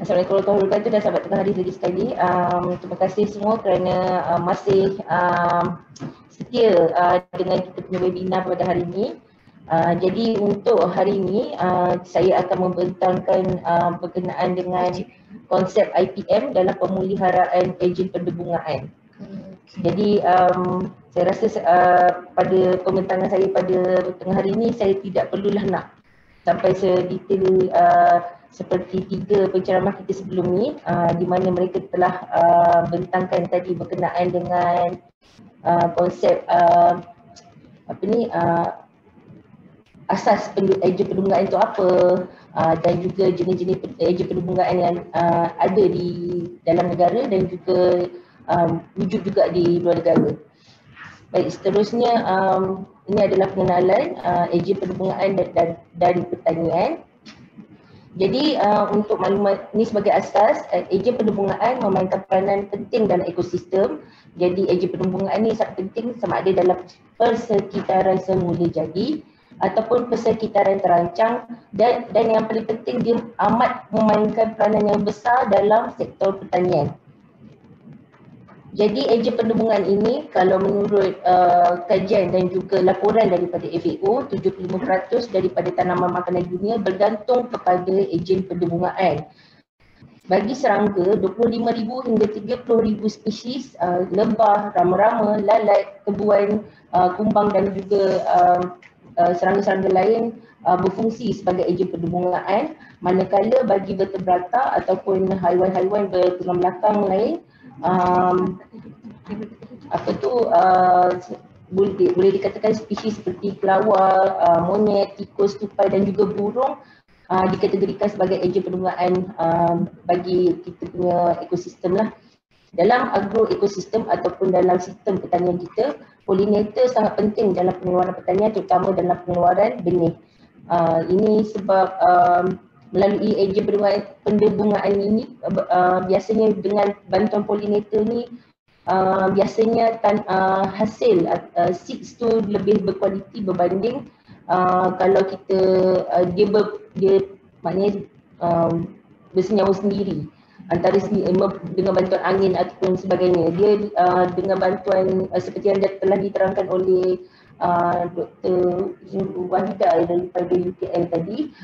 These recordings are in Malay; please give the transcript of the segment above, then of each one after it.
Assalamualaikum warahmatullahi wabarakatuh dan sahabat tengah hari lagi sekali. Terima kasih semua kerana masih setia dengan kita punya webinar pada hari ini. Jadi untuk hari ini saya akan membentangkan berkenaan dengan konsep IPM dalam pemeliharaan ejen pendebungaan. Jadi saya rasa pada pembentangan saya pada tengah hari ini saya tidak perlulah nak sampai sedetail seperti 3 penceramah kita sebelum ni, di mana mereka telah bentangkan tadi berkenaan dengan konsep asas ejen pendebungaan itu apa, dan juga jenis-jenis ejen pendebungaan yang ada di dalam negara dan juga wujud juga di luar negara. Baik, seterusnya ini adalah pengenalan ejen pendebungaan dan pertanian. Jadi untuk maklumat ini sebagai asas, ejen pendebungaan memainkan peranan penting dalam ekosistem. Jadi ejen pendebungaan ini sangat penting sama ada dalam persekitaran semula jadi ataupun persekitaran terancang, dan yang paling penting dia amat memainkan peranan yang besar dalam sektor pertanian. Jadi ejen pendebungaan ini kalau menurut kajian dan juga laporan daripada FAO, 75% daripada tanaman makanan dunia bergantung kepada ejen pendebungaan. Bagi serangga, 25,000 hingga 30,000 spesies lebah, rama-rama, lalat, kebuan, kumbang dan juga serangga-serangga lain berfungsi sebagai ejen pendebungaan, manakala bagi vertebrata ataupun haiwan-haiwan bertulang belakang lain boleh dikatakan spesies seperti kelawar, monyet, tikus, tupai dan juga burung dikategorikan sebagai ejen pendebungaan bagi kita punya ekosistem lah. Dalam agroekosistem ataupun dalam sistem pertanian kita, pollinator sangat penting dalam pengeluaran pertanian, terutama dalam pengeluaran benih. Ini sebab melalui ejen pendebungaan ini biasanya dengan bantuan pollinator ni biasanya hasil seeds tu lebih berkualiti berbanding kalau kita dia maknanya bersenyawa sendiri antara dengan bantuan angin ataupun sebagainya. Dia dengan bantuan seperti yang telah diterangkan oleh Dr. Wahida daripada UKM tadi,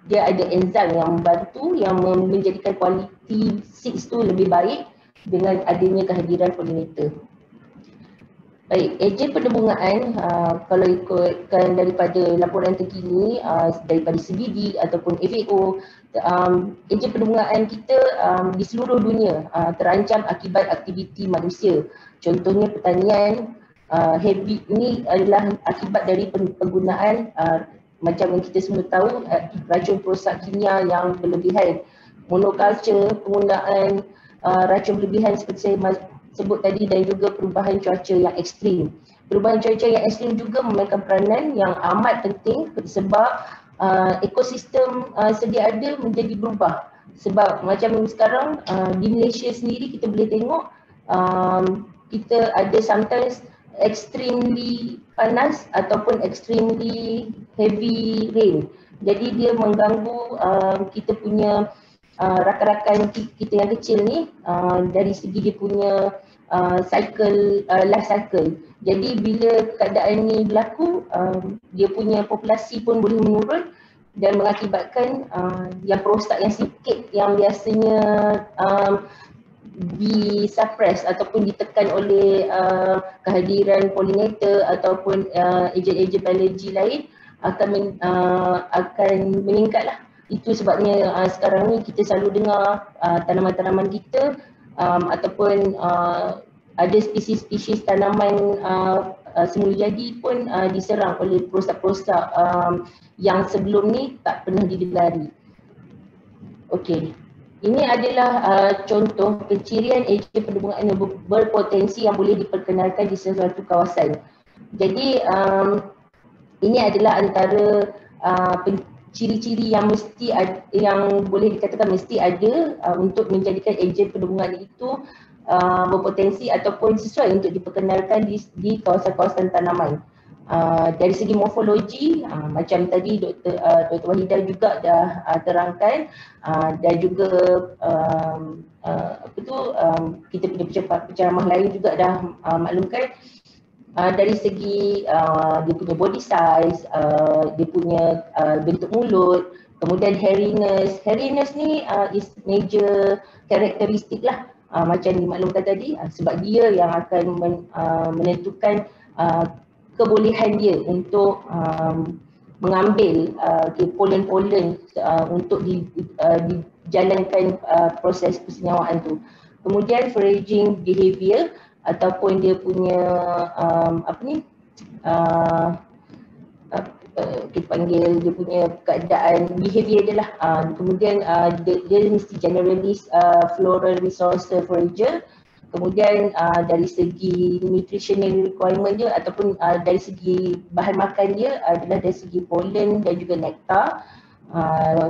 dia ada enzim yang membantu yang menjadikan kualiti seeds tu lebih baik dengan adanya kehadiran pollinator. Baik, ejen pendebungaan kalau ikutkan daripada laporan terkini daripada CBD ataupun FAO, ejen pendebungaan kita di seluruh dunia terancam akibat aktiviti manusia. Contohnya pertanian heavy ini adalah akibat dari penggunaan macam yang kita semua tahu, racun perosak kimia yang berlebihan, monoculture, penggunaan racun berlebihan seperti saya sebut tadi, dan juga perubahan cuaca yang ekstrim. Perubahan cuaca yang ekstrim juga memainkan peranan yang amat penting sebab ekosistem sedia ada menjadi berubah. Sebab macam sekarang di Malaysia sendiri kita boleh tengok kita ada sometimes extremely panas ataupun extremely heavy rain. Jadi dia mengganggu kita punya rakan-rakan kita yang kecil ni dari segi dia punya life cycle. Jadi bila keadaan ni berlaku, dia punya populasi pun boleh menurun dan mengakibatkan yang perosak yang sikit yang biasanya disuppress ataupun ditekan oleh kehadiran pollinator ataupun ejen-ejen biologi lain akan meningkat lah. Itu sebabnya sekarang ni kita selalu dengar tanaman-tanaman kita ataupun ada spesies-spesies tanaman semula jadi pun diserang oleh perosak-perosak yang sebelum ni tak pernah didedari. Okey. Ini adalah contoh pencirian ejen pendebungaan yang berpotensi yang boleh diperkenalkan di sesuatu kawasan. Jadi ini adalah antara ciri-ciri yang yang boleh dikatakan mesti ada untuk menjadikan ejen pendebungaan itu berpotensi ataupun sesuai untuk diperkenalkan di kawasan-kawasan tanaman. dari segi morfologi, macam tadi Dr. Wahidah juga dah terangkan, dan juga kita punya penceramah lain juga dah maklumkan, dari segi dia punya body size, dia punya bentuk mulut, kemudian hairiness ni is major karakteristik lah, macam dimaklumkan tadi, sebab dia yang akan menentukan kebolehan dia untuk mengambil polen-polen untuk dijalankan proses persenyawaan tu. Kemudian foraging behavior ataupun dia punya kita panggil dia punya keadaan behavior dia lah. Kemudian dia mesti generalist floral resource forager. Kemudian dari segi nutritional requirement dia ataupun dari segi bahan makan dia adalah dari segi pollen dan juga nektar.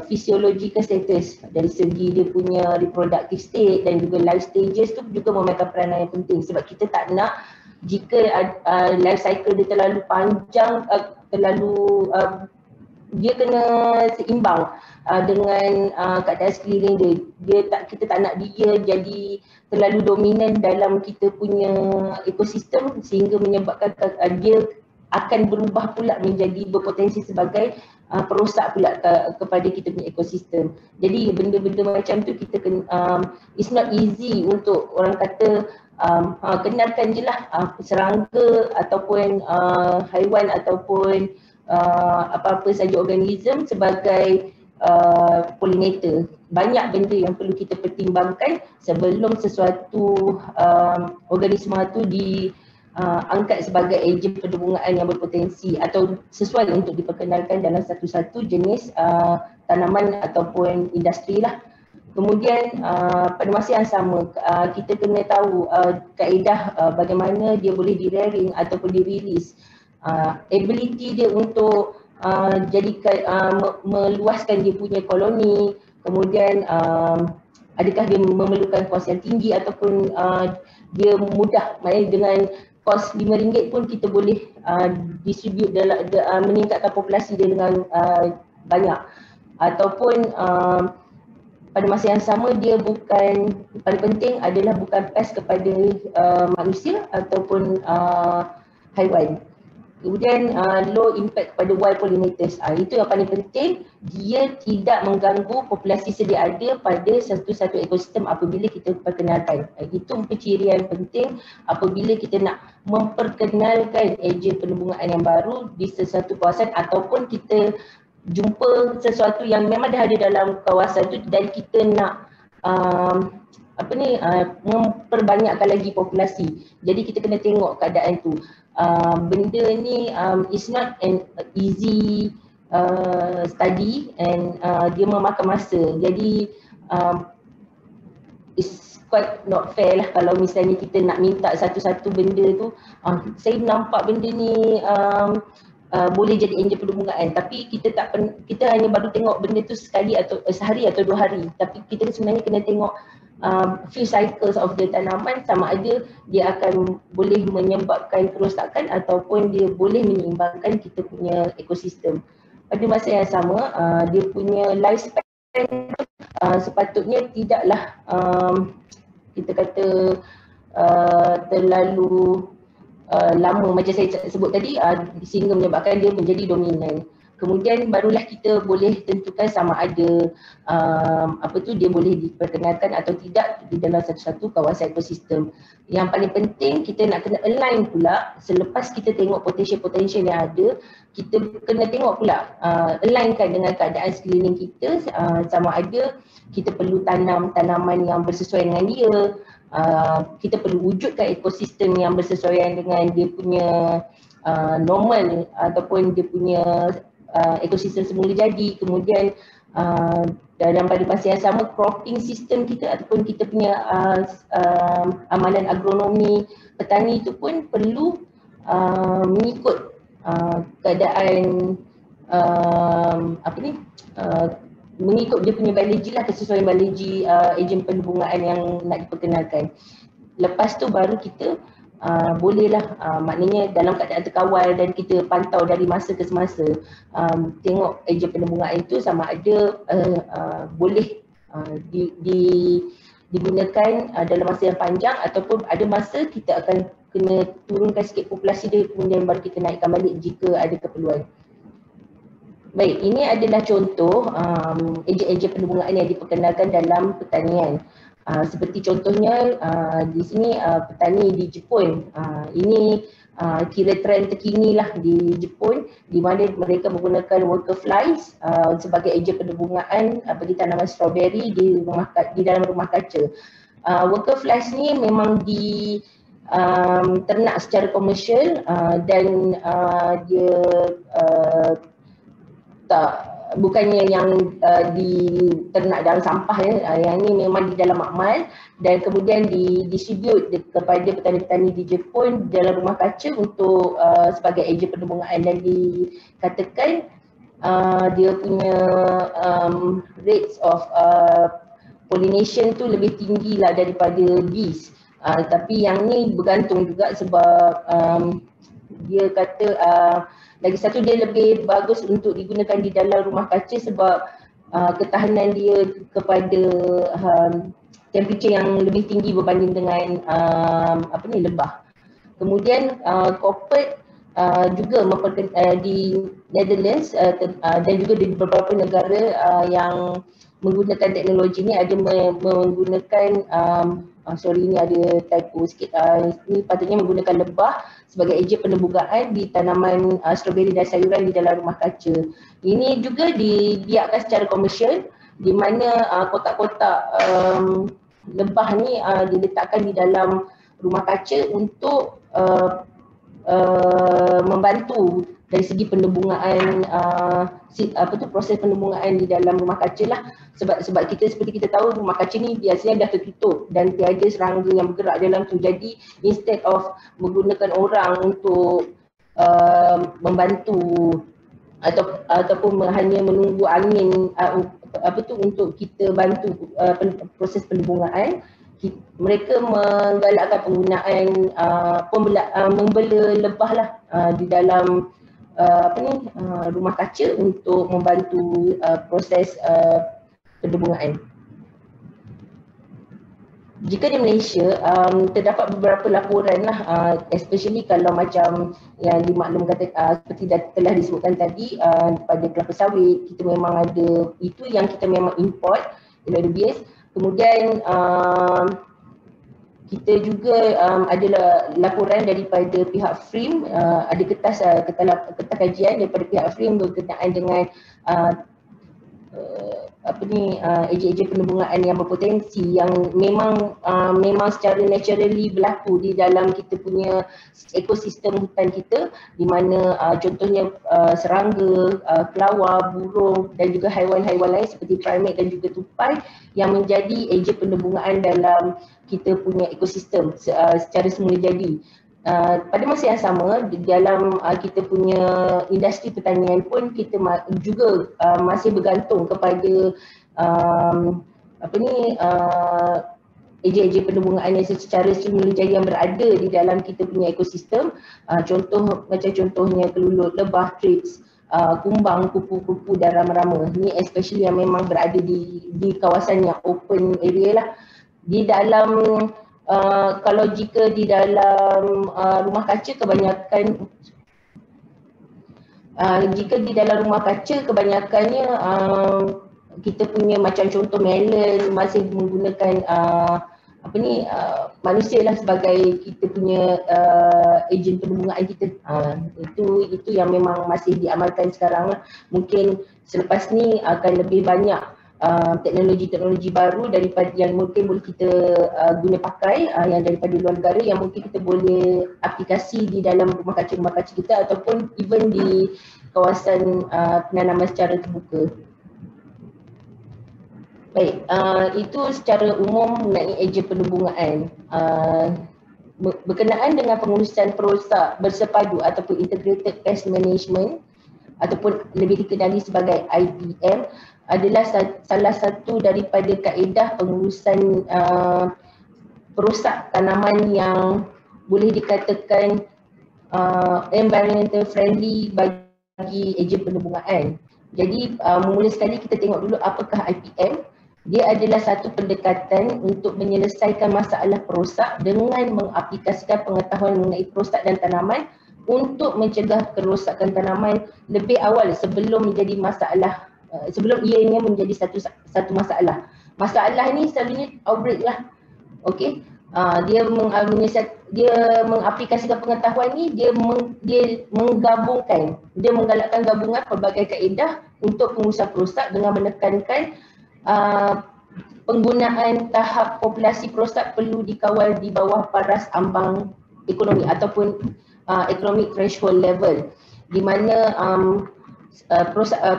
Physiological status dari segi dia punya reproductive state dan juga life stages tu juga memainkan peranan yang penting, sebab kita tak nak jika life cycle dia terlalu panjang, dia kena seimbang dengan keadaan sekeliling dia. Kita tak nak dia jadi terlalu dominan dalam kita punya ekosistem sehingga menyebabkan dia akan berubah pula menjadi berpotensi sebagai perosak pula kepada kita punya ekosistem. Jadi benda-benda macam tu kita kena, it's not easy untuk orang kata kenalkan je lah serangga ataupun haiwan ataupun apa-apa saja organism sebagai pollinator. Banyak benda yang perlu kita pertimbangkan sebelum sesuatu organisma tu angkat sebagai ejen penerbungaan yang berpotensi atau sesuai untuk diperkenalkan dalam satu-satu jenis tanaman ataupun industri lah. Kemudian pada masa yang sama kita kena tahu kaedah bagaimana dia boleh di-rearing ataupun di-release. Ability dia untuk meluaskan dia punya koloni, kemudian adakah dia memerlukan kos yang tinggi ataupun dia mudah, maknanya dengan kos RM5 pun kita boleh distribute meningkatkan populasi dia dengan banyak. Ataupun pada masa yang sama dia paling penting adalah bukan pest kepada manusia ataupun haiwan. Kemudian low impact pada wild pollinators. Itu yang paling penting, dia tidak mengganggu populasi sedia ada pada satu-satu ekosistem apabila kita perkenalkan. Itu pencirian penting apabila kita nak memperkenalkan ejen penerbungaan yang baru di sesuatu kawasan ataupun kita jumpa sesuatu yang memang dah ada dalam kawasan tu dan kita nak memperbanyakkan lagi populasi. Jadi kita kena tengok keadaan tu. Benda ni is not an easy study and dia memakan masa. Jadi it's quite not fair lah kalau misalnya kita nak minta satu-satu benda tu. Saya nampak benda ni boleh jadi ejen penerbungaan, tapi kita hanya baru tengok benda tu sekali atau sehari atau 2 hari, tapi kita sebenarnya kena tengok few cycles of the tanaman, sama ada dia akan boleh menyebabkan kerosakan ataupun dia boleh menyeimbangkan kita punya ekosistem. Pada masa yang sama, dia punya lifespan sepatutnya tidaklah kita kata terlalu lama macam saya sebut tadi, sehingga menyebabkan dia menjadi dominan. Kemudian barulah kita boleh tentukan sama ada dia boleh diperkenalkan atau tidak di dalam satu-satu kawasan ekosistem. Yang paling penting kita nak kena align pula, selepas kita tengok potensial-potensial yang ada, kita kena tengok pula alignkan dengan keadaan sekeliling kita, sama ada kita perlu tanam tanaman yang bersesuaian dengan dia, kita perlu wujudkan ekosistem yang bersesuaian dengan dia punya normal ataupun dia punya ekosistem semula jadi. Kemudian dalam pada masa yang sama, cropping system kita ataupun kita punya amalan agronomi petani itu pun perlu mengikut keadaan mengikut dia punya biologi lah, kesesuaian biologi ejen penerbungaan yang nak diperkenalkan. Lepas tu baru kita bolehlah maknanya dalam keadaan terkawal dan kita pantau dari masa ke semasa, tengok ejen penembungaan itu sama ada boleh digunakan dalam masa yang panjang ataupun ada masa kita akan kena turunkan sikit populasi dia, kemudian baru kita naikkan balik jika ada keperluan. Baik, ini adalah contoh ejen-ejen penembungaan yang diperkenalkan dalam pertanian. Seperti contohnya di sini petani di Jepun. Ini kira trend terkini lah di Jepun, di mana mereka menggunakan worker flies sebagai ejen penembungaan bagi tanaman strawberry di dalam rumah kaca. Worker flies ni memang ternak secara komersial dan dia bukannya yang diternak dalam sampah yang ni memang di dalam makmal dan kemudian didistribute kepada petani-petani di Jepun dalam rumah kaca untuk sebagai ejen penembungaan, dan dikatakan dia punya rates of pollination tu lebih tinggi lah daripada bees. Tapi yang ni bergantung juga sebab dia kata lagi satu dia lebih bagus untuk digunakan di dalam rumah kaca sebab ketahanan dia kepada temperature yang lebih tinggi berbanding dengan lebah. Kemudian corporate juga di Netherlands dan juga di beberapa negara yang menggunakan teknologi ni ada menggunakan ini ada typo sikit, ini patutnya menggunakan lebah sebagai ejen penembungaan di tanaman strawberry dan sayuran di dalam rumah kaca. Ini juga dibiarkan secara komersial di mana kotak-kotak lebah ni diletakkan di dalam rumah kaca untuk membantu dari segi penembungaan proses penembungaan di dalam rumah kaca lah, sebab seperti kita tahu rumah kaca ni biasanya dah tertutup dan tiada serangga yang bergerak dalam tu. Jadi instead of menggunakan orang untuk membantu ataupun hanya menunggu angin untuk kita bantu proses penembungaan, mereka menggalakkan penggunaan membela lebah lah di dalam rumah kaca untuk membantu proses penembungaan. Jika di Malaysia terdapat beberapa laporan lah, especially kalau macam yang dimaklumkan seperti telah disebutkan tadi pada kelapa sawit, kita memang ada itu yang kita memang import LDBS. Kemudian kita juga ada laporan daripada pihak FRIM, ada kertas kajian daripada pihak FRIM berkenaan dengan ejen-ejen penembungaan yang berpotensi yang memang secara naturally berlaku di dalam kita punya ekosistem hutan kita, di mana contohnya serangga, kelawar, burung dan juga haiwan-haiwan lain seperti primate dan juga tupai yang menjadi ejen penembungaan dalam kita punya ekosistem secara semula jadi. Pada masa yang sama di dalam kita punya industri pertanian pun kita juga masih bergantung kepada ejen-ejen penembungaan yang secara semula jadi yang berada di dalam kita punya ekosistem. Contohnya kelulut, lebah, trips, kumbang, kupu-kupu dan rama-rama. Ni especially yang memang berada di kawasan yang open area lah. Di dalam kalau jika di dalam rumah kaca kebanyakannya kita punya macam contoh melon masih menggunakan manusia lah sebagai kita punya ejen penembungaan kita. Itu yang memang masih diamalkan sekarang lah. Mungkin selepas ni akan lebih banyak teknologi-teknologi baru daripada yang mungkin boleh kita guna pakai yang daripada luar negara, yang mungkin kita boleh aplikasi di dalam rumah kaca kita ataupun even di kawasan penanaman secara terbuka. Baik, itu secara umum mengenai ejen penembungaan. Berkenaan dengan pengurusan perosak bersepadu ataupun Integrated Pest Management ataupun lebih dikenali sebagai IPM adalah salah satu daripada kaedah pengurusan perosak tanaman yang boleh dikatakan environmental friendly bagi ejen penerbungaan. Jadi mula sekali kita tengok dulu apakah IPM. Dia adalah satu pendekatan untuk menyelesaikan masalah perosak dengan mengaplikasikan pengetahuan mengenai perosak dan tanaman untuk mencegah kerosakan tanaman lebih awal sebelum menjadi masalah, sebelum ianya menjadi satu masalah. Masalah ni selalunya outbreak lah. Okey. Dia mengaplikasikan pengetahuan ni, dia menggabungkan, dia menggalakkan gabungan pelbagai kaedah untuk pengurusan perosak dengan menekankan penggunaan tahap populasi perosak perlu dikawal di bawah paras ambang ekonomi ataupun economic threshold level, di mana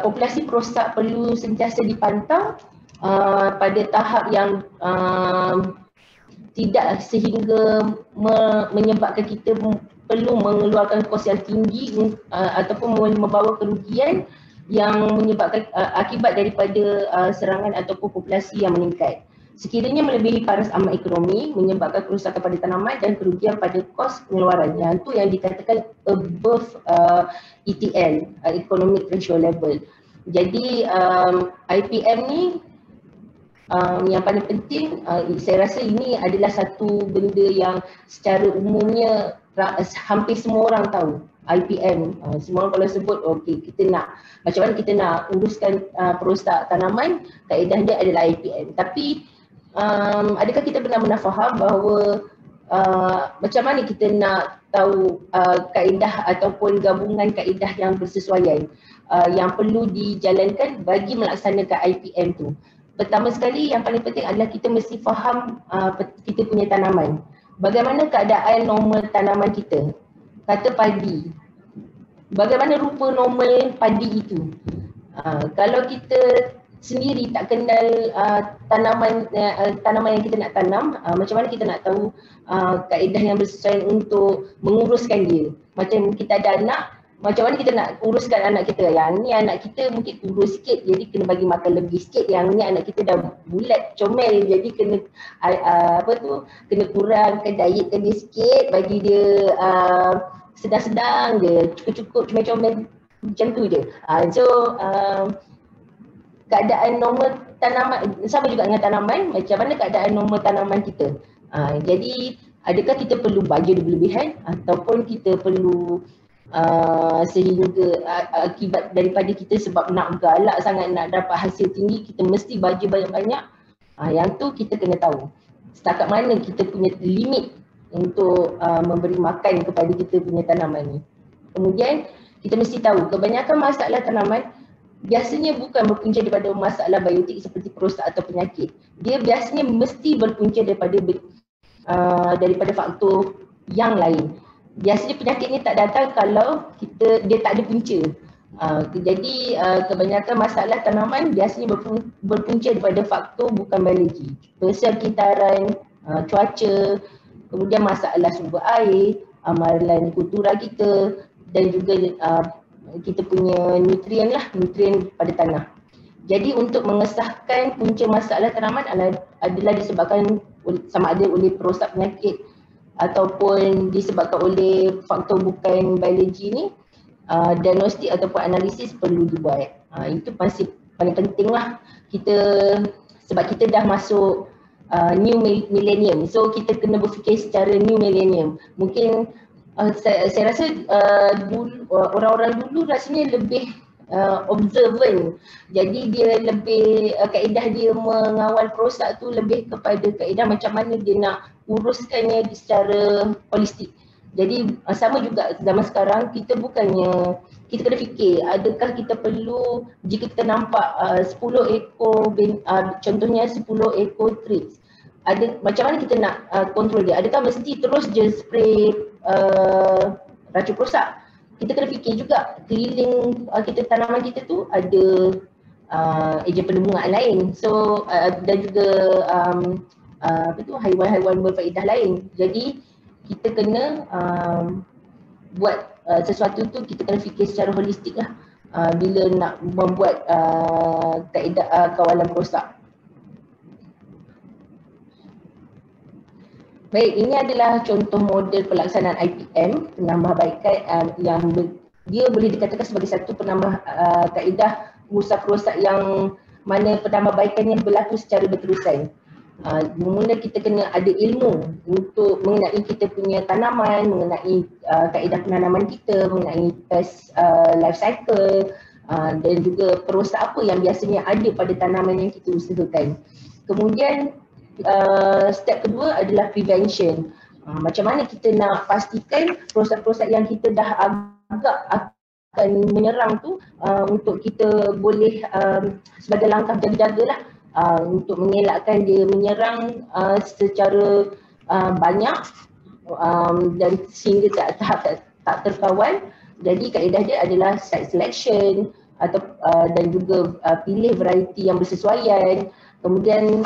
populasi perosak perlu sentiasa dipantau pada tahap yang tidak sehingga menyebabkan kita perlu mengeluarkan kos yang tinggi ataupun membawa kerugian yang menyebabkan akibat daripada serangan ataupun populasi yang meningkat. Sekiranya melebihi paras aman ekonomi menyebabkan kerusakan pada tanaman dan kerugian pada kos pengeluaran. Yang itu yang dikatakan above ETL, economic threshold level. Jadi IPM ni yang paling penting, saya rasa ini adalah satu benda yang secara umumnya hampir semua orang tahu. IPM, semua orang kalau sebut okey, kita nak macam mana kita nak uruskan perosak tanaman, kaedah dia adalah IPM. Tapi adakah kita benar-benar faham bahawa macam mana kita nak tahu kaedah ataupun gabungan kaedah yang bersesuaian yang perlu dijalankan bagi melaksanakan IPM tu? Pertama sekali yang paling penting adalah kita mesti faham kita punya tanaman. Bagaimana keadaan normal tanaman kita? Kata padi. Bagaimana rupa normal padi itu? Kalau kita sendiri tak kenal tanaman yang kita nak tanam, macam mana kita nak tahu kaedah yang bersesuaian untuk menguruskan dia? Macam kita ada anak, macam mana kita nak uruskan anak kita? Yang ni anak kita mungkin kurus sikit, jadi kena bagi makan lebih sikit. Yang ni anak kita dah bulat, comel, jadi kena kena kurangkan dietkan dia sikit, bagi dia sedang-sedang je, cukup-cukup, comel-comel, macam tu je. Keadaan normal tanaman, sama juga dengan tanaman, macam mana keadaan normal tanaman kita. Jadi adakah kita perlu baja berlebihan ataupun kita perlu sehingga akibat daripada kita sebab nak galak sangat nak dapat hasil tinggi, kita mesti baja banyak-banyak. Yang tu kita kena tahu setakat mana kita punya limit untuk memberi makan kepada kita punya tanaman ni. Kemudian kita mesti tahu kebanyakan masalah tanaman biasanya bukan berpunca daripada masalah biotik seperti perosak atau penyakit. Dia biasanya mesti berpunca daripada faktor yang lain. Biasanya penyakit ni tak datang kalau dia tak ada punca. Jadi kebanyakan masalah tanaman biasanya berpunca daripada faktor bukan biologi. Persekitaran, cuaca, kemudian masalah sumber air, amalan kultura kita dan juga kita punya nutrien pada tanah. Jadi untuk mengesahkan punca masalah tanaman adalah disebabkan sama ada oleh perosak penyakit ataupun disebabkan oleh faktor bukan biologi ni, diagnostik ataupun analisis perlu dibuat. Itu pasti paling penting lah kita, sebab kita dah masuk new millennium, so kita kena berfikir secara new millennium. Mungkin saya rasa orang-orang dulu rasanya lebih observant, jadi dia lebih kaedah dia mengawal perosak tu lebih kepada kaedah macam mana dia nak uruskannya secara holistik. Jadi sama juga zaman sekarang, kita bukannya, kita kena fikir adakah kita perlu, jika kita nampak 10 ekor contohnya 10 ekor trees, macam mana kita nak kontrol dia? Adakah mesti terus je spray racun perosak? Kita kena fikir juga keliling kita tanaman kita tu ada ejen penerbungaan lain, so dan juga haiwan-haiwan berfaedah lain. Jadi kita kena buat sesuatu tu, kita kena fikir secara holistik lah bila nak membuat kaedah kawalan perosak. Baik, ini adalah contoh model pelaksanaan IPM, penambahbaikan dia boleh dikatakan sebagai satu kaedah usaha perosak yang mana penambahbaikannya berlaku secara berterusan. Mula kita kena ada ilmu untuk mengenai kita punya tanaman, mengenai kaedah penanaman kita, mengenai pest life cycle dan juga perosak apa yang biasanya ada pada tanaman yang kita usahakan. Kemudian step kedua adalah prevention. Macam mana kita nak pastikan perosak-perosak yang kita dah agak akan menyerang tu untuk kita boleh sebagai langkah jaga-jagalah untuk mengelakkan dia menyerang secara banyak dan sehingga tak terkawal. Jadi kaedah dia adalah site selection dan juga pilih variety yang bersesuaian. Kemudian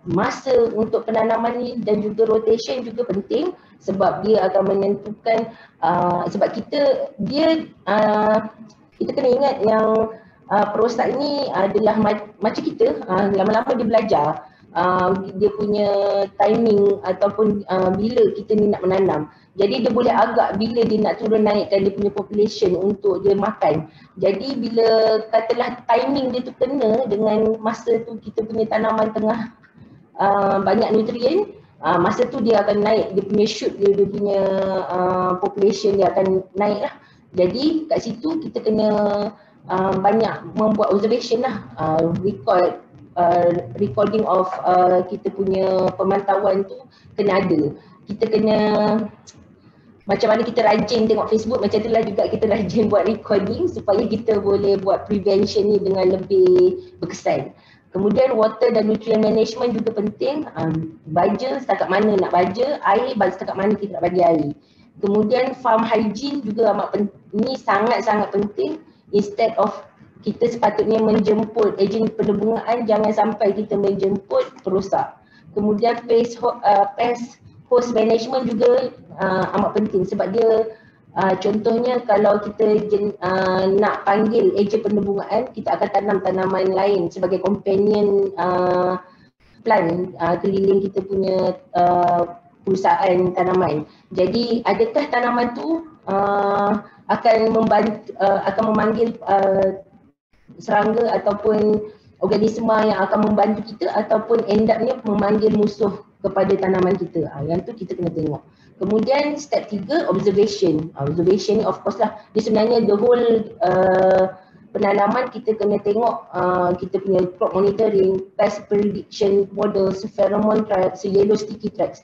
masa untuk penanaman ni dan juga rotation juga penting sebab dia akan menentukan sebab kita kena ingat yang perosak ni adalah macam kita lama-lama dia belajar dia punya timing ataupun bila kita ni nak menanam. Jadi dia boleh agak bila dia nak turun naikkan dia punya population untuk dia makan. Jadi bila katalah timing dia tu kena dengan masa tu kita punya tanaman tengah banyak nutrien, masa tu dia akan naik, dia punya shoot dia punya population dia akan naik lah. Jadi kat situ kita kena banyak membuat observation lah, recording of kita punya pemantauan tu kena ada. Kita kena macam mana kita rajin tengok Facebook, macam itulah juga kita rajin buat recording supaya kita boleh buat prevention ni dengan lebih berkesan. Kemudian water dan nutrient management juga penting. Baja setakat mana nak baja, air setakat mana kita nak bagi air. Kemudian farm hygiene juga ini sangat-sangat penting. Instead of kita sepatutnya menjemput ejen penebungaan, jangan sampai kita menjemput perosak. Kemudian pest host management juga amat penting sebab dia contohnya kalau kita nak panggil ejen penebungaan, kita akan tanam tanaman lain sebagai companion plant keliling kita punya perusahaan tanaman. Jadi adakah tanaman tu akan memanggil serangga ataupun organisma yang akan membantu kita ataupun end up-nya memanggil musuh kepada tanaman kita. Yang tu kita kena tengok. Kemudian step 3, observation. Observation ni of course lah, dia sebenarnya the whole penanaman kita kena tengok kita punya crop monitoring, pest prediction models, pheromone traps, yellow sticky traps.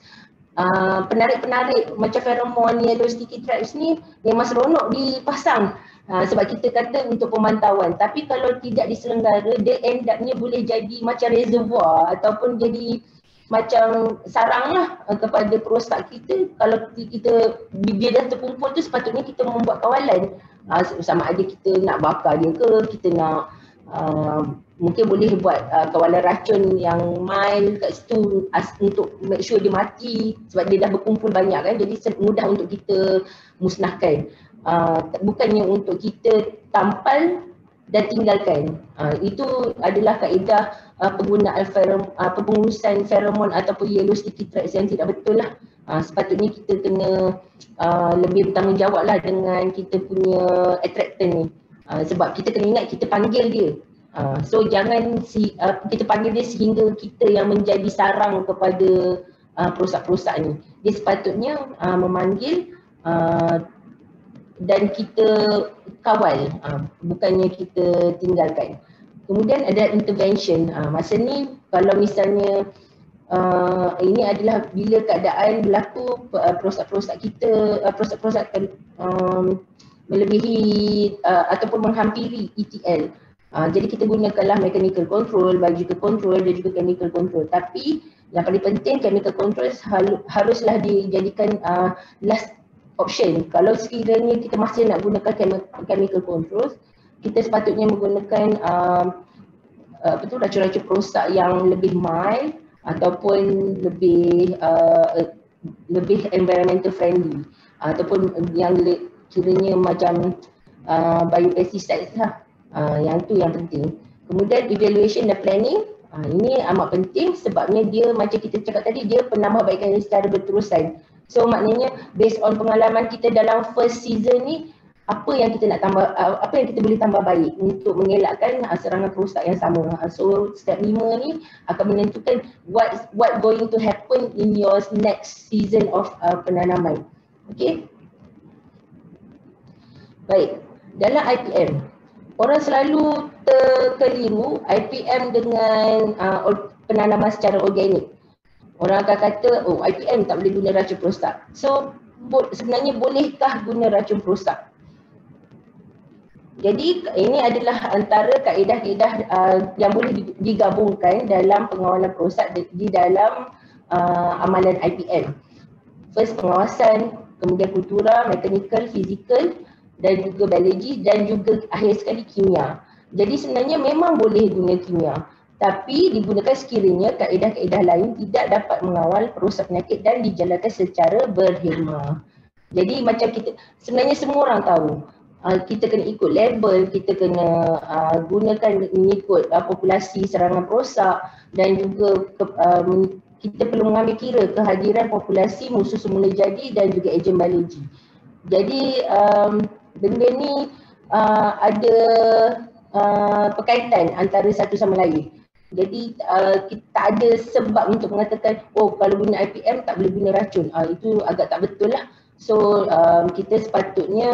Penarik-penarik macam pheromone, yellow sticky traps ni memang seronok dipasang sebab kita kata untuk pemantauan, tapi kalau tidak diselenggara dia end up-nya boleh jadi macam reservoir ataupun jadi macam sarang lah kepada perosak kita. Kalau dia dah terkumpul tu sepatutnya kita membuat kawalan, sama ada kita nak bakar dia ke, kita nak mungkin boleh buat kawalan racun yang mild kat situ untuk make sure dia mati sebab dia dah berkumpul banyak kan, jadi mudah untuk kita musnahkan. Bukannya untuk kita tampal dan tinggalkan. Itu adalah kaedah penggunaan pengurusan feromon ataupun yellow sticky traps yang tidak betul lah. Sepatutnya kita kena lebih bertanggungjawab lah dengan kita punya attractant ni. Sebab kita kena ingat kita panggil dia. So jangan kita panggil dia sehingga kita yang menjadi sarang kepada perosak-perosak ni. Dia sepatutnya memanggil dan kita kawal, bukannya kita tinggalkan. Kemudian ada intervention. Masa ni kalau misalnya ini adalah bila keadaan berlaku perosak-perosak kita, perosak-perosak melebihi ataupun menghampiri ETL. Jadi kita gunakanlah mechanical control, biological control dan juga chemical control. Tapi yang paling penting chemical control haruslah dijadikan last option. Kalau sekiranya kita masih nak gunakan chemical controls, kita sepatutnya menggunakan racun-racun perosak yang lebih mild ataupun lebih environmental friendly ataupun yang kiranya macam biopesticides lah. Yang tu yang penting. Kemudian evaluation dan planning, Ini amat penting sebabnya dia macam kita cakap tadi, dia penambahbaikan secara berterusan. So maknanya based on pengalaman kita dalam first season ni, apa yang kita nak tambah, apa yang kita boleh tambah baik untuk mengelakkan serangan perosak yang sama. So step 5 ni akan menentukan what going to happen in your next season of penanaman. Okay. Baik, dalam IPM, orang selalu terkeliru IPM dengan penanaman secara organik. Orang akan kata, oh IPM tak boleh guna racun perosak. So sebenarnya bolehkah guna racun perosak? Jadi ini adalah antara kaedah-kaedah yang boleh digabungkan dalam pengawalan perosak di dalam amalan IPM. First, pengawasan, kemudian kultura, mekanikal, fizikal, dan juga biologi, dan juga akhir sekali kimia. Jadi sebenarnya memang boleh guna kimia, tapi digunakan sekiranya kaedah-kaedah lain tidak dapat mengawal perosak penyakit dan dijalankan secara berhemah. Jadi macam kita, sebenarnya semua orang tahu, kita kena ikut label, kita kena gunakan mengikut populasi serangan perosak, dan juga kita perlu mengambil kira kehadiran populasi musuh semula jadi dan juga ejen biologi. Jadi benda ni ada perkaitan antara satu sama lain. Jadi kita tak ada sebab untuk mengatakan, oh kalau guna IPM tak boleh guna racun. Itu agak tak betul lah. So kita sepatutnya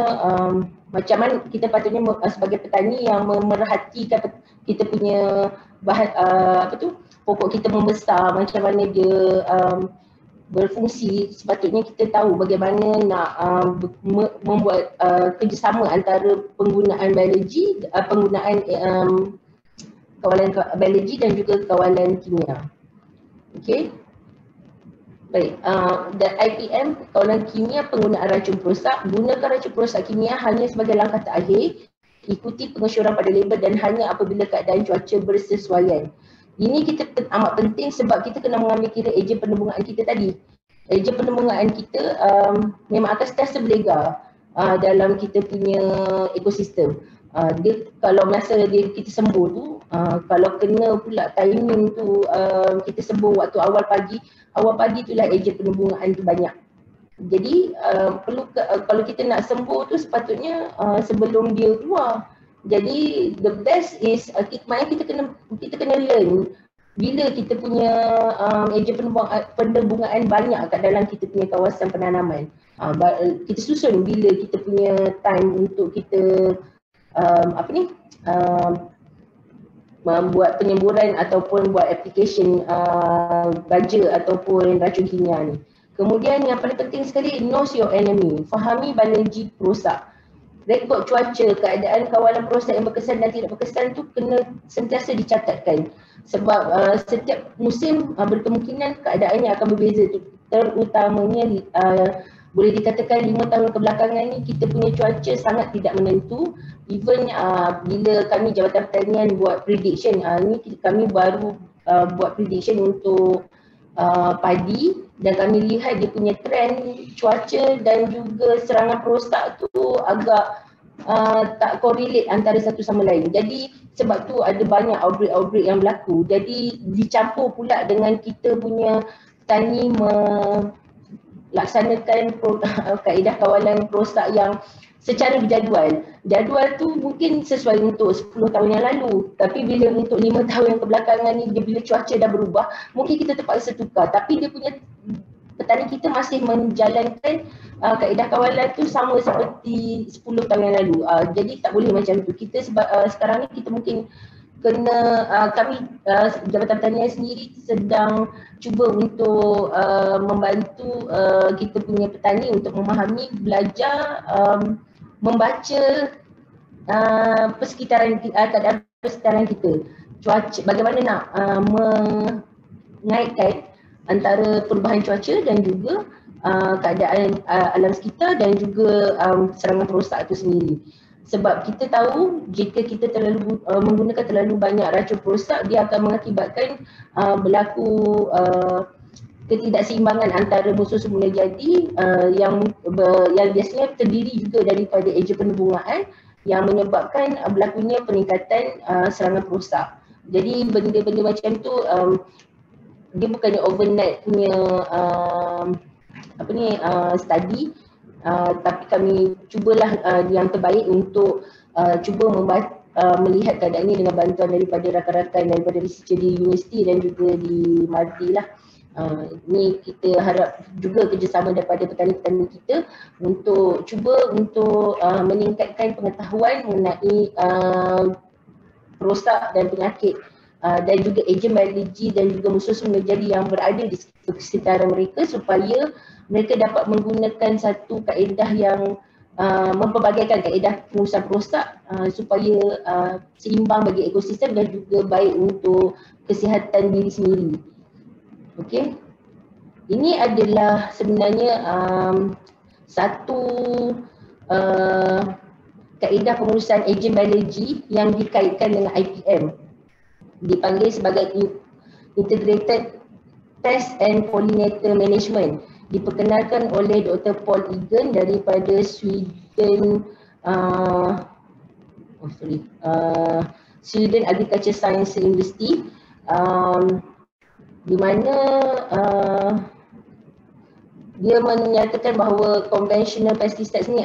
macam mana kita patutnya sebagai petani yang memerhatikan kita punya bahan pokok kita membesar, macam mana dia berfungsi. Sepatutnya kita tahu bagaimana nak membuat kerjasama antara penggunaan biologi, penggunaan kawalan biologi dan juga kawalan kimia. Okey. Baik, dan IPM, kawalan kimia, penggunaan racun perosak. Gunakan racun perosak kimia hanya sebagai langkah terakhir. Ikuti pengesyuran pada label dan hanya apabila keadaan cuaca bersesuaian. Ini kita amat penting sebab kita kena mengambil kira ejen penembungan kita tadi. Ejen penembungan kita memang akan sentiasa berlegar dalam kita punya ekosistem. Dia kalau masa kita sembuh tu, kalau kena pula timing tu kita sembuh waktu awal pagi itulah ejen penembungan tu banyak. Jadi kalau kita nak sembuh tu sepatutnya sebelum dia keluar. Jadi the best is maknanya kita kena learn bila kita punya ejen penembungan banyak kat dalam kita punya kawasan penanaman. Kita susun bila kita punya time untuk kita membuat penyemburan ataupun buat application baja ataupun racun kimia ni. Kemudian yang paling penting sekali, know your enemy. Fahami biologi perosak. Rekod cuaca, keadaan kawalan perosak yang berkesan dan tidak berkesan tu kena sentiasa dicatatkan. Sebab setiap musim berkemungkinan keadaannya akan berbeza. Terutamanya boleh dikatakan 5 tahun kebelakangan ni kita punya cuaca sangat tidak menentu. Even bila kami Jabatan Pertanian buat prediction, ni kami baru buat prediction untuk padi, dan kami lihat dia punya trend cuaca dan juga serangan perosak tu agak tak correlate antara satu sama lain. Jadi sebab tu ada banyak outbreak yang berlaku. Jadi dicampur pula dengan kita punya petani melaksanakan kaedah kawalan perosak yang secara berjadual. Jadual tu mungkin sesuai untuk 10 tahun yang lalu, tapi bila untuk 5 tahun yang kebelakangan ni, bila cuaca dah berubah, mungkin kita terpaksa tukar. Tapi dia punya petani kita masih menjalankan kaedah kawalan tu sama seperti 10 tahun yang lalu. Jadi tak boleh macam tu. Kita sebab sekarang ni kita mungkin kena kami Jabatan Pertanian sendiri sedang cuba untuk membantu kita punya petani untuk memahami, belajar, membaca keadaan persekitaran kita. Cuaca, bagaimana nak mengaitkan antara perubahan cuaca dan juga keadaan alam sekitar dan juga serangan perosak itu sendiri. Sebab kita tahu jika kita menggunakan terlalu banyak racun perosak, dia akan mengakibatkan berlaku ketidakseimbangan antara musuh semula jadi yang biasanya terdiri juga daripada ejen penembungan yang menyebabkan berlakunya peningkatan serangan perosak. Jadi benda-benda macam tu dia bukannya overnight punya study, tapi kami cubalah yang terbaik untuk cuba melihat keadaan ini dengan bantuan daripada rakan-rakan daripada researcher di universiti dan juga di Madri lah. Ni kita harap juga kerjasama daripada petani-petani kita untuk cuba untuk meningkatkan pengetahuan mengenai perosak dan penyakit dan juga ejen biologi dan juga musuh-musuh menjadi yang berada di sekitaran mereka supaya mereka dapat menggunakan satu kaedah yang mempelbagaikan kaedah pengurusan perosak supaya seimbang bagi ekosistem dan juga baik untuk kesihatan diri sendiri. Okey. Ini adalah sebenarnya satu kaedah pengurusan ejen biologi yang dikaitkan dengan IPM. Dipanggil sebagai Integrated Pest and Pollinator Management. Diperkenalkan oleh Dr. Paul Egan daripada Sweden Sweden Agriculture Science University, di mana dia menyatakan bahawa conventional pesticides ni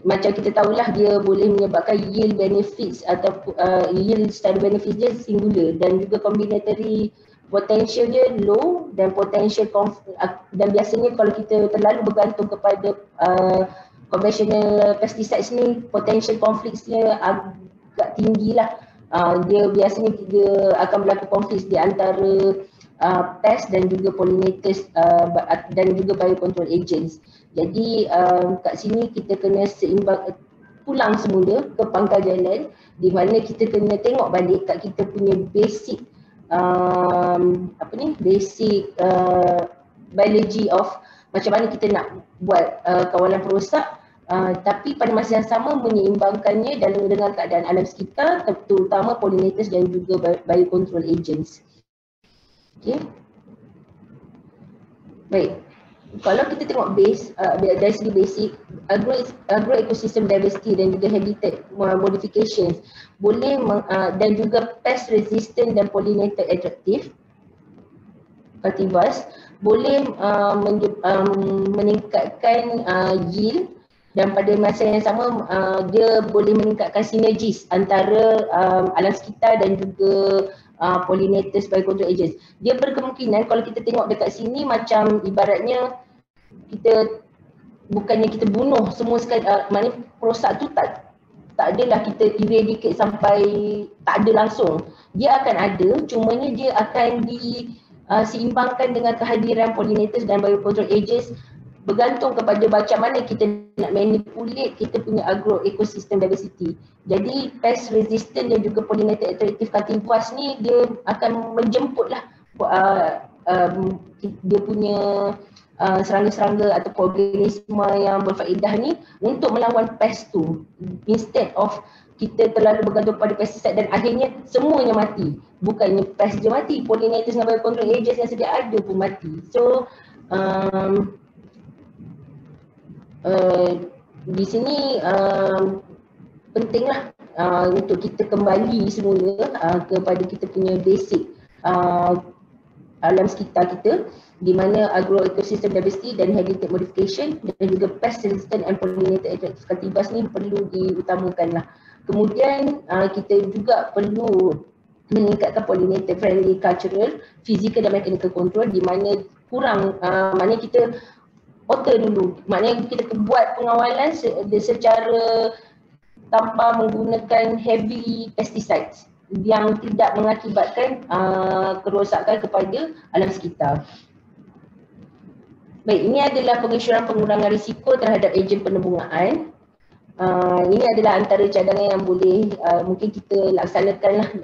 macam kita tahulah dia boleh menyebabkan yield benefits atau yield secara benefits dia singular dan juga combinatory potential dia low dan potential dan biasanya kalau kita terlalu bergantung kepada conventional pesticides ni potential konfliknya agak tinggi lah. Dia biasanya dia akan berlaku konflik di antara pest dan juga pollinators dan juga biocontrol agents. Jadi kat sini kita kena seimbang pulang semula ke pangkal jalan di mana kita kena tengok balik kat kita punya basic basic biology of macam mana kita nak buat kawalan perosak, tapi pada masa yang sama menyeimbangkannya dengan keadaan alam sekitar terutama pollinators dan juga biocontrol agents. Okay. Baik. Kalau kita tengok base dari segi basic, agroecosystem diversity dan juga habitat modifications boleh dan juga pest resistant dan pollinator attractive cultivars boleh meningkatkan yield dan pada masa yang sama dia boleh meningkatkan sinergis antara alam sekitar dan juga pollinators biocontrol agents. Dia berkemungkinan kalau kita tengok dekat sini macam ibaratnya kita bukannya kita bunuh semua sekali, maknanya perosak tu tak adalah kita eradicate sampai tak ada langsung. Dia akan ada, cumanya dia akan diseimbangkan dengan kehadiran pollinators dan biocontrol agents bergantung kepada macam mana kita nak manipulate kita punya agroecosystem diversity. Jadi pest resistant dan juga pollinator attractive cultivars ni dia akan menjemputlah dia punya serangga-serangga atau organisma yang berfaedah ni untuk melawan pest tu instead of kita terlalu bergantung pada pesticide dan akhirnya semuanya mati. Bukannya pest je mati, pollinators dan biocontrol agents yang sedia ada pun mati. So di sini pentinglah untuk kita kembali semula kepada kita punya basic alam sekitar kita di mana agroecosystem diversity dan habitat modification dan juga pest resistant and pollinator attractive cultivars ni perlu diutamakan lah. Kemudian kita juga perlu meningkatkan pollinator friendly cultural, physical dan mechanical control di mana kurang maknanya kita alter dulu, maknanya kita buat pengawalan secara tanpa menggunakan heavy pesticides yang tidak mengakibatkan kerosakan kepada alam sekitar. Baik, ini adalah pengesyuran pengurangan risiko terhadap ejen penebungaan. Ini adalah antara cadangan yang boleh mungkin kita laksanakan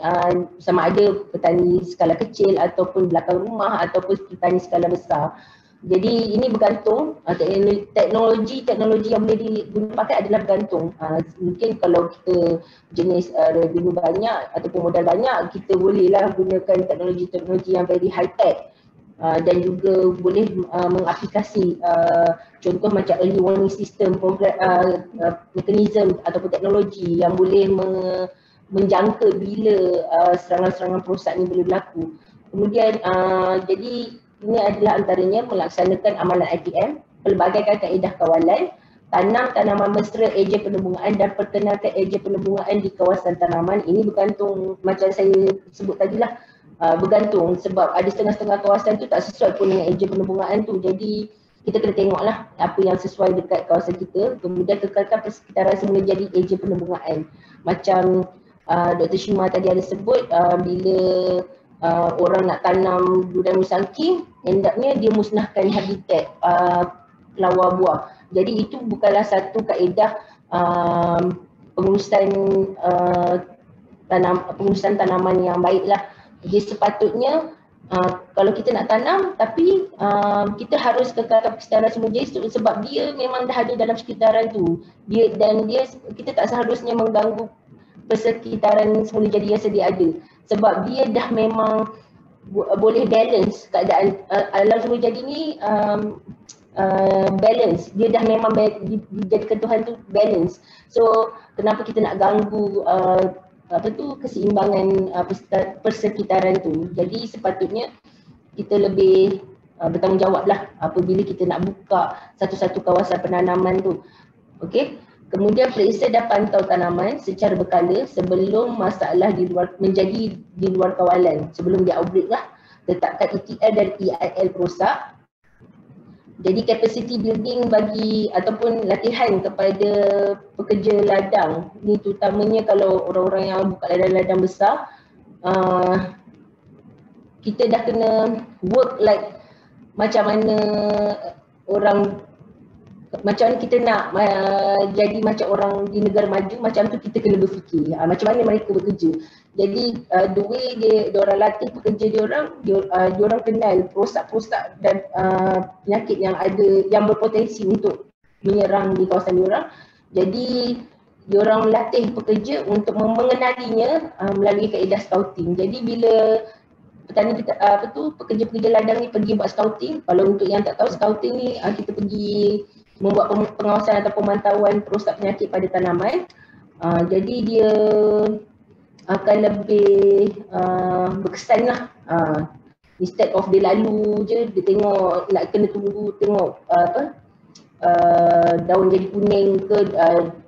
sama ada petani skala kecil ataupun belakang rumah ataupun petani skala besar. Jadi ini bergantung teknologi yang boleh dipakai adalah bergantung. Mungkin kalau kita jenis revenue banyak ataupun modal banyak, kita bolehlah gunakan teknologi yang very high tech dan juga boleh mengaplikasi contoh macam early warning system, program, mekanisme ataupun teknologi yang boleh menjangka bila serangan-serangan perosak ni boleh berlaku. Kemudian jadi ini adalah antaranya melaksanakan amalan ITM, pelbagaikan kaedah kawalan, tanam tanaman mesra ejen penembungaan dan perkenalkan ejen penembungaan di kawasan tanaman. Ini bergantung macam saya sebut tadi lah, bergantung sebab ada setengah-setengah kawasan tu tak sesuai pun dengan ejen penembungaan tu. Jadi kita kena tengoklah apa yang sesuai dekat kawasan kita, kemudian kekalkan persekitaran semula jadi ejen penembungaan. Macam Dr. Shima tadi ada sebut, bila orang nak tanam durian musangking, hendaknya dia musnahkan habitat lawa buah. Jadi itu bukanlah satu kaedah pengurusan tanaman yang baiklah. Jadi sepatutnya kalau kita nak tanam, tapi kita harus kekalkan persekitaran semula jadi sebab dia memang dah ada dalam sekitaran tu. Kita tak seharusnya mengganggu persekitaran semula jadi yang sedia ada. Sebab dia dah memang boleh balance keadaan alam semula jadi ni, balance. Dia dah memang dijadikan Tuhan tu balance. So kenapa kita nak ganggu keseimbangan persekitaran tu. Jadi sepatutnya kita lebih bertanggungjawab lah apabila kita nak buka satu-satu kawasan penanaman tu. Okey. Kemudian periksa dan pantau tanaman secara berkala sebelum masalah menjadi di luar kawalan. Sebelum dia outbreak lah, tetapkan ETL dan EIL perosak. Jadi capacity building bagi ataupun latihan kepada pekerja ladang. Ini terutamanya kalau orang-orang yang buka ladang-ladang besar, kita dah kena work like macam mana kita nak jadi macam orang di negara maju, macam tu kita kena berfikir macam mana mereka bekerja. Jadi the way diorang latih pekerja diorang kenal perosak-perosak dan penyakit yang ada yang berpotensi untuk menyerang di kawasan diorang. Jadi diorang latih pekerja untuk mengenalinya melalui kaedah scouting. Jadi bila pekerja-pekerja ladang ni pergi buat scouting, kalau untuk yang tak tahu, scouting ni kita pergi membuat pengawasan atau pemantauan perosak penyakit pada tanaman. Jadi dia akan lebih berkesan lah. Instead of dia lalu je, dia tengok, nak kena tunggu tengok daun jadi kuning ke,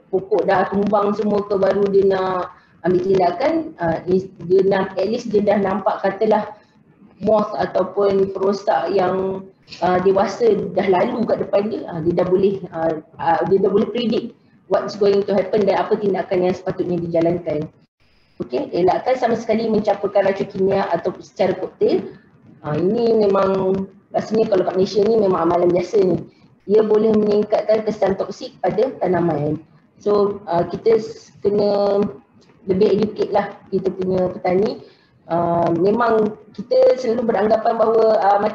pokok dah tumbang semua ke, baru dia nak ambil tindakan. Dia nak, at least dia dah nampak katalah moth ataupun perosak yang dewasa dah lalu kat depan dia, dia dah boleh predict what's going to happen dan apa tindakan yang sepatutnya dijalankan. Okey, elakkan sama sekali mencampurkan racun kimia atau secara koktail. Ini memang rasanya kalau kat Malaysia ni memang amalan biasa ni. Ia boleh meningkatkan kesan toksik pada tanaman. So kita kena lebih educate lah kita punya petani. Memang kita selalu beranggapan bahawa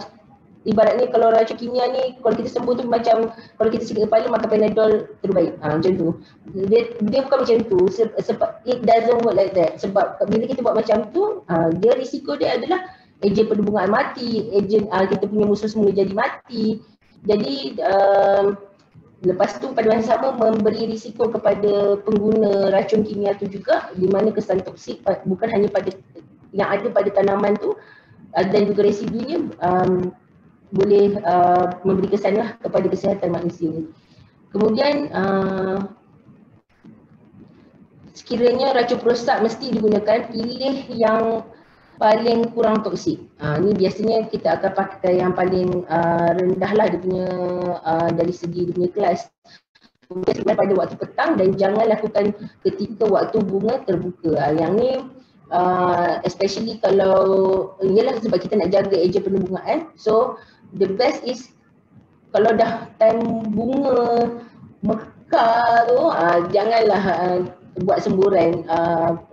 ibaratnya kalau racun kimia ni, kalau kita sembuh tu macam kalau kita sakit kepala makan Panadol terbaik, macam tu. Dia bukan macam tu, sebab it doesn't work like that. Sebab bila kita buat macam tu, dia risiko dia adalah ejen penembungaan mati, kita punya musuh semula jadi mati. Jadi lepas tu pada masa sama memberi risiko kepada pengguna racun kimia tu juga, di mana kesan toksik bukan hanya pada yang ada pada tanaman tu dan juga residunya boleh memberi kesan lah kepada kesihatan manusia. Kemudian sekiranya racun perosak mesti digunakan, pilih yang paling kurang toksik. Ni biasanya kita akan pakai yang paling rendah lah dia punya dari segi dia punya kelas. Kemudian pada waktu petang dan jangan lakukan ketika waktu bunga terbuka. Yang ni especially kalau ialah sebab kita nak jaga ejen penembungaan. So the best is kalau dah time bunga mekar tu, janganlah buat semburan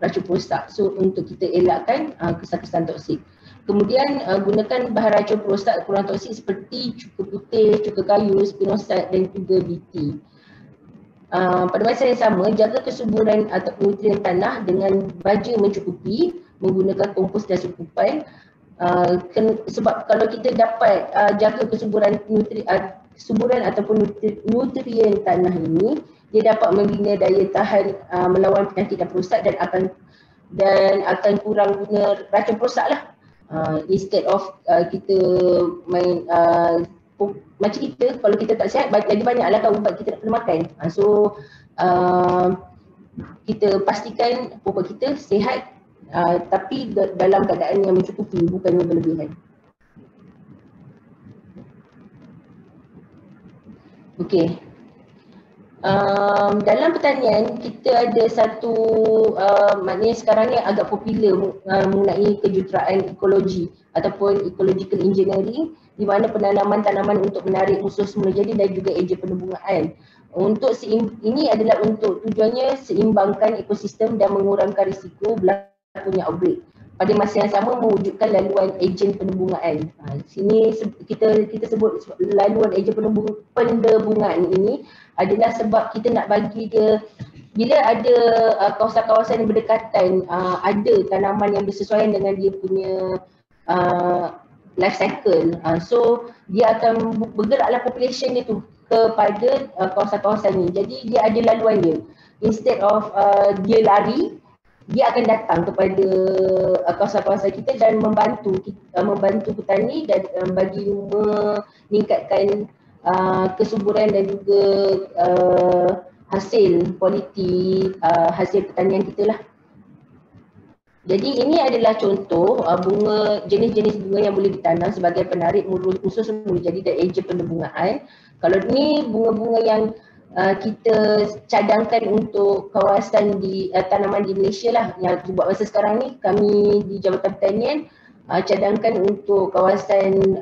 racun perosak. So untuk kita elakkan kesan-kesan toksik. Kemudian gunakan bahan racun perosak kurang toksik seperti cuka putih, cuka kayu, spinosad dan juga BT. Pada masa yang sama, jaga kesuburan atau nutrien tanah dengan baja mencukupi, menggunakan kompos dan sukupan. Sebab kalau kita dapat jaga kesuburan ataupun nutrien tanah ini, dia dapat membina daya tahan melawan penyakit dan perosak dan akan dan akan kurang guna racun perosak lah. Instead of kita main macam kita, kalau kita tak sihat lagi banyaklah kan ubat kita nak kena makan. So kita pastikan pokok kita sihat, tapi dalam keadaan yang mencukupi, bukannya berlebihan. Okey. Dalam pertanian kita ada satu maknanya sekarang ni agak popular mengenai kejuruteraan ekologi ataupun ecological engineering, di mana penanaman tanaman untuk menarik musuh semula jadi dan juga ejen penembungaan. Untuk ini adalah untuk tujuannya seimbangkan ekosistem dan mengurangkan risiko berlakunya outbreak. Pada masa yang sama mewujudkan laluan ejen penembungaan. Sini kita sebut laluan ejen penembungaan ini adalah sebab kita nak bagi dia, bila ada kawasan-kawasan yang berdekatan, ada tanaman yang bersesuaian dengan dia punya life cycle. So dia akan bergeraklah population dia tu kepada kawasan-kawasan ni. Jadi dia ada laluan dia. Instead of dia lari, dia akan datang kepada kawasan-kawasan kita dan membantu petani dan bagi meningkatkan kesuburan dan juga hasil kualiti hasil pertanian kita lah. Jadi ini adalah contoh bunga, jenis-jenis bunga yang boleh ditanam sebagai penarik musuh semula jadi dan ejen penembungaan. Kalau ni bunga-bunga yang kita cadangkan untuk kawasan di tanaman di Malaysia lah, yang buat masa sekarang ni kami di Jabatan Pertanian cadangkan untuk kawasan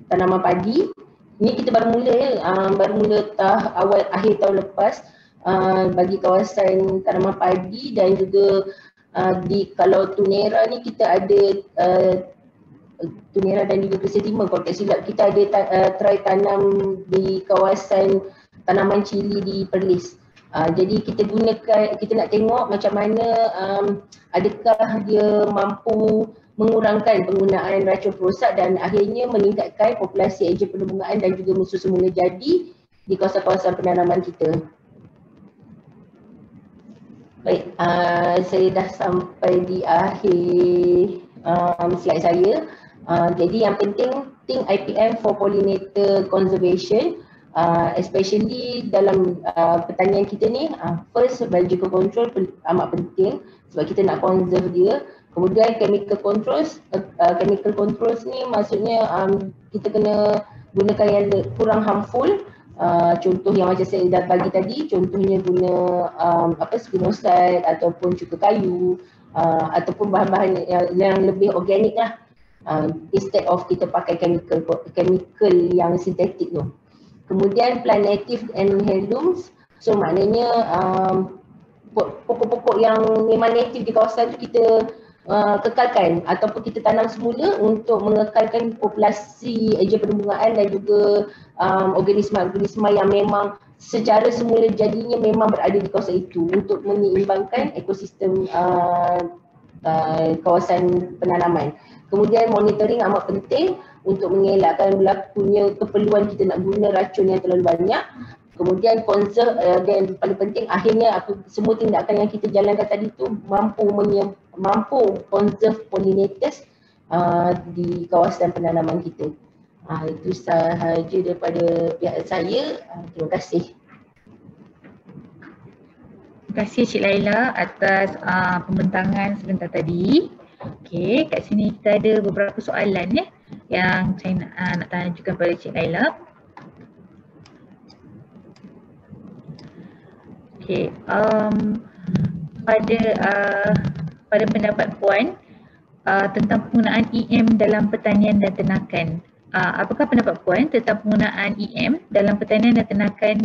tanaman padi. Ni kita baru mula awal akhir tahun lepas bagi kawasan tanaman padi dan juga kalau Tunera ni kita ada Tunera dan juga Chrysanthemum, kalau tak silap kita ada try tanam di kawasan tanaman cili di Perlis. Jadi kita nak tengok macam mana adakah dia mampu mengurangkan penggunaan racun perosak dan akhirnya meningkatkan populasi ejen penembungaan dan juga musuh semula jadi di kawasan-kawasan penanaman kita. Baik, saya dah sampai di akhir slide saya. Jadi yang penting think IPM for pollinator conservation, especially dalam pertanian kita ni. First, biological control amat penting sebab kita nak conserve dia. Kemudian chemical controls ni maksudnya kita kena gunakan yang kurang harmful. Contoh yang macam saya dah bagi tadi, contohnya guna spinoside ataupun cuka kayu ataupun bahan-bahan yang lebih organik lah, instead of kita pakai chemical yang sintetik tu. Kemudian plant native and heirlooms, so maknanya pokok-pokok yang memang native di kawasan tu kita kekalkan ataupun kita tanam semula untuk mengekalkan populasi ejen penembungaan dan juga organisma-organisma yang memang secara semula jadinya memang berada di kawasan itu untuk menyeimbangkan ekosistem kawasan penanaman. Kemudian monitoring amat penting untuk mengelakkan berlakunya keperluan kita nak guna racun yang terlalu banyak. Kemudian conserve dan paling penting akhirnya semua tindakan yang kita jalankan tadi tu mampu conserve pollinators di kawasan penanaman kita. Itu sahaja daripada pihak saya. Terima kasih. Terima kasih Cik Laila atas pembentangan sebentar tadi. Okey, kat sini kita ada beberapa soalan yang saya nak tanya juga kepada Cik Laila. Okey, pada pendapat Puan tentang penggunaan EM dalam pertanian dan ternakan, apakah pendapat Puan tentang penggunaan EM dalam pertanian dan ternakan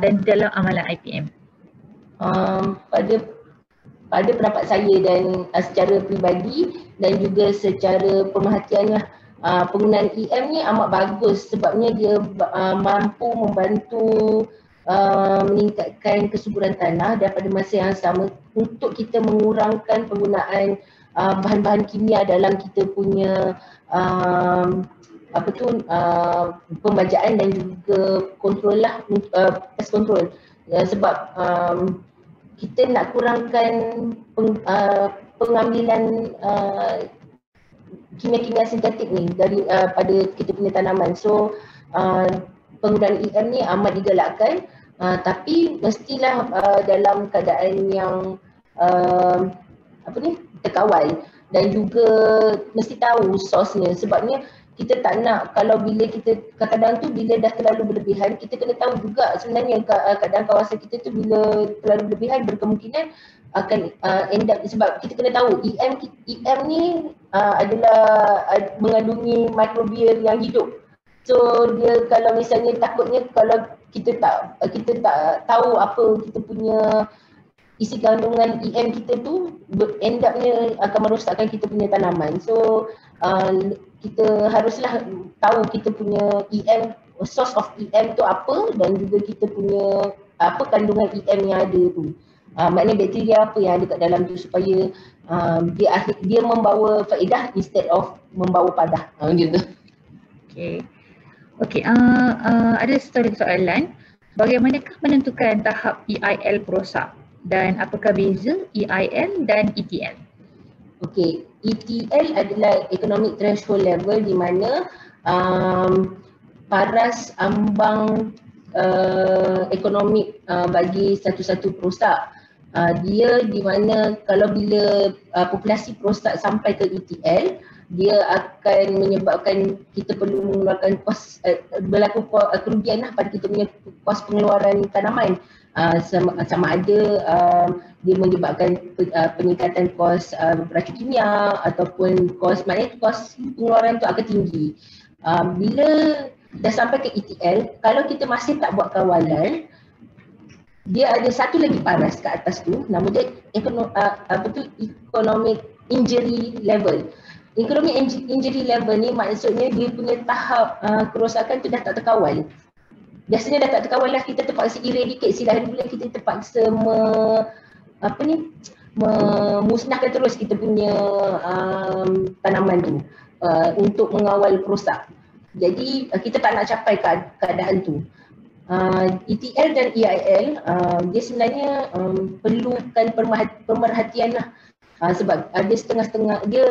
dan dalam amalan IPM? Pada pendapat saya dan secara peribadi dan juga secara pemerhatian penggunaan EM ni amat bagus sebabnya dia mampu membantu meningkatkan kesuburan tanah dan pada masa yang sama untuk kita mengurangkan penggunaan bahan-bahan kimia dalam kita punya pembajaan dan juga kontrol lah, pest control. Sebab kita nak kurangkan pengambilan kimia-kimia sintetik ni dari pada kita punya tanaman. So penggunaan EM ni amat digalakkan, tapi mestilah dalam keadaan yang terkawal, dan juga mesti tahu source-nya. Sebabnya kita tak nak, kalau bila kita kadang-kadang tu bila dah terlalu berlebihan, kita kena tahu juga sebenarnya keadaan kawasan kita tu bila terlalu berlebihan berkemungkinan akan end up, sebab kita kena tahu EM ni adalah mengandungi mikrobial yang hidup. So dia kalau misalnya takutnya kalau kita tak tahu apa kita punya isi kandungan EM kita tu, end upnya akan merosakkan kita punya tanaman. So kita haruslah tahu kita punya EM, source of EM tu apa, dan juga kita punya apa kandungan EM yang ada tu. Maknanya bakteria apa yang ada kat dalam tu, supaya dia membawa faedah instead of membawa padah. Gitu. Okey, ada satu soalan. Bagaimanakah menentukan tahap EIL perosak dan apakah beza EIL dan ETL? Okey, ETL adalah economic threshold level, di mana paras ambang ekonomik bagi satu-satu perosak. Dia di mana kalau bila populasi perosak sampai ke ETL, dia akan menyebabkan kita perlu mengeluarkan kos, berlaku kerugian lah pada kita punya kos pengeluaran tanaman. Sama ada dia menyebabkan peningkatan kos racun kimia ataupun kos, maknanya kos pengeluaran tu akan tinggi. Bila dah sampai ke ETL, kalau kita masih tak buat kawalan, dia ada satu lagi paras ke atas tu, nama dia economic injury level. Economic injury level ni maksudnya dia punya tahap kerosakan tu dah tak terkawal. Biasanya dah tak terkawal lah, kita terpaksa eradicate, sila hari bulan kita terpaksa memusnahkan terus kita punya tanaman tu untuk mengawal perosak. Jadi kita tak nak capai keadaan tu. ETL dan EIL dia sebenarnya perlukan pemerhatian lah. Sebab ada setengah-setengah dia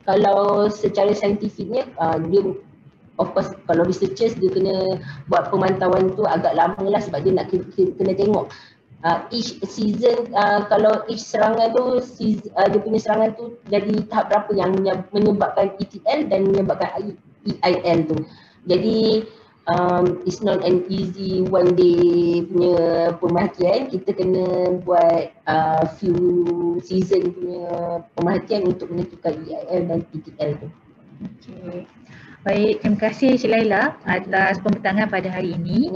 kalau secara saintifiknya dia, of course kalau researchers dia kena buat pemantauan tu agak lama lah, sebab dia nak kena tengok each season, kalau each serangan tu dia punya serangan tu jadi tahap berapa yang menyebabkan ETL dan menyebabkan EIL tu. Jadi it's not an easy one day punya pemerhatian. Kita kena buat few season punya pemerhatian untuk menentukan EIL dan ETL tu. Baik, terima kasih Cik Laila atas pembentangan pada hari ini.